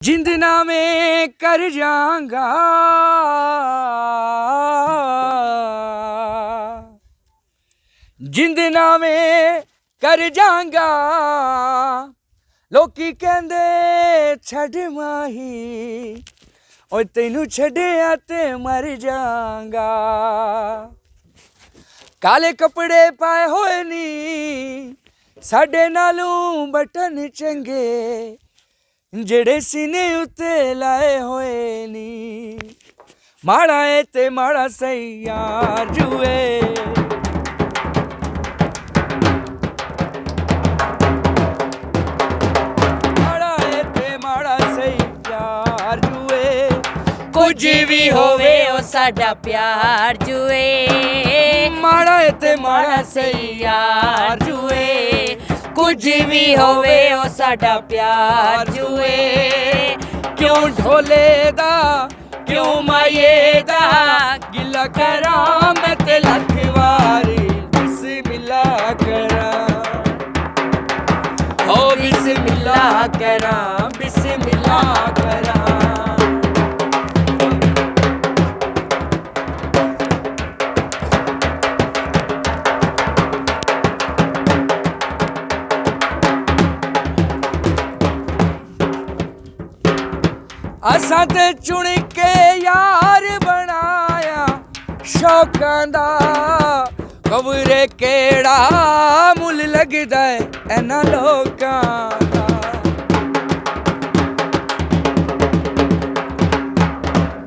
जिंद नामे कर जाऊंगा जिंद नामे कर जाऊंगा लोकी कहंदे छड़ माही ओ तैनू छड़िया ते मर जाऊंगा काले कपड़े पाए होए नी साडे नालों बटन चंगे जेड़े सीने उत्ते लाए होए नी माड़ा है ते माड़ा सही यार जुए माड़ा है ते माड़ा सही यार जुए कुछ भी होवे ओ साडा प्यार जुए माड़ा है ते माड़ा सही सही यार जुए कुछ भी होवे ओ साडा प्यार जुए क्यों ढोले दा क्यों माये दा गिला करा मैं ते लख वारी बिस्मिल्लाह करा ओ बिस्मिल्लाह करा बिस्मिल्लाह करा असां ते चुन के यार बनाया शौकां दा कवरे केड़ा मुल लगदा है इन्हां लोकां दा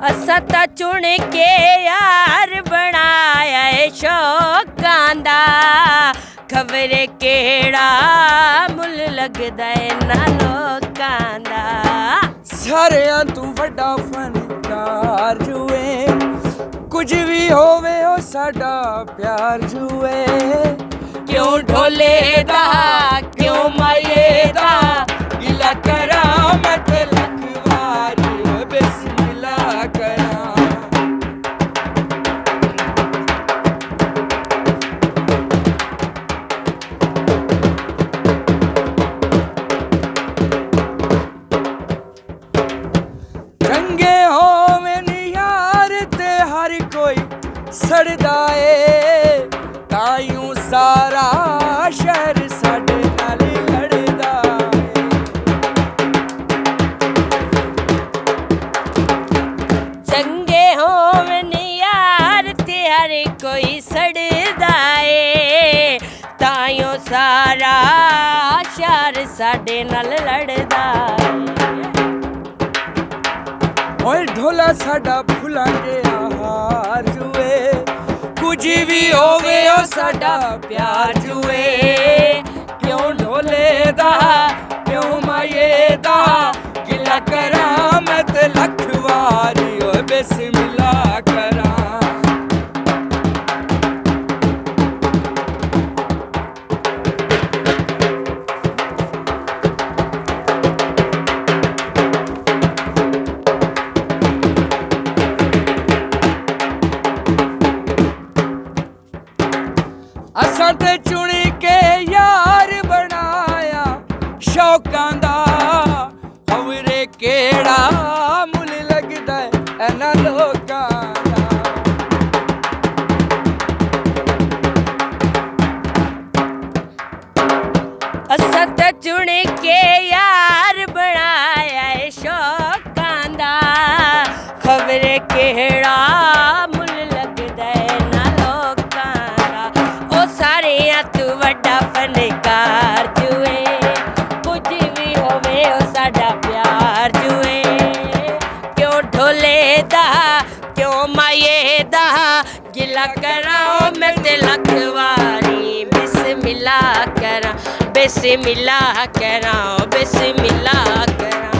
असा ता चुन के यार बनाया है शौकां दा खबरे केड़ा मुल लगदा है ना लोकां दा सारियां तू वड्डा फनकार जुए कुछ भी होवे ओ साडा प्यार जुए क्यों ढोले दा क्यों माये दा गिला करा मैं ते लख वारी बिस्मिल्लाह करा चंगे होवन यार ते हर कोई सड़दा ए तायूं सारा शहर साडे नाल लड़दा ए चंगे होवन यार ते हर कोई सड़दा ए ताइयों सारा शहर साडे नाल लड़दा ओए ढोला साडा फुला के हार जुए कुछ भी होवे ओ साडा प्यार जुए क्यों ढोले दा क्यों माये दा गिला करा मैं ते लख वारी ओए बिस्मिल्लाह करा असां ते चुन के यार बनाया शौकां दा खबरे केड़ा मुल लगदा है इन्हां लोकां दा असा ता चुन के यार बनाया है शौकां दा खबरे केड़ा मुल लगदा है ना लोकां दा ओ सारियां तू वड्डा फनकार जुए कुछ भी होवे ओ साडा प्यार जुए क्यों ढोले दा क्यों माये दा गिला कराओ मैं ते लख वारी बिस्मिल्लाह करा बिस्मिल्लाह करा बिस्मिल्लाह करा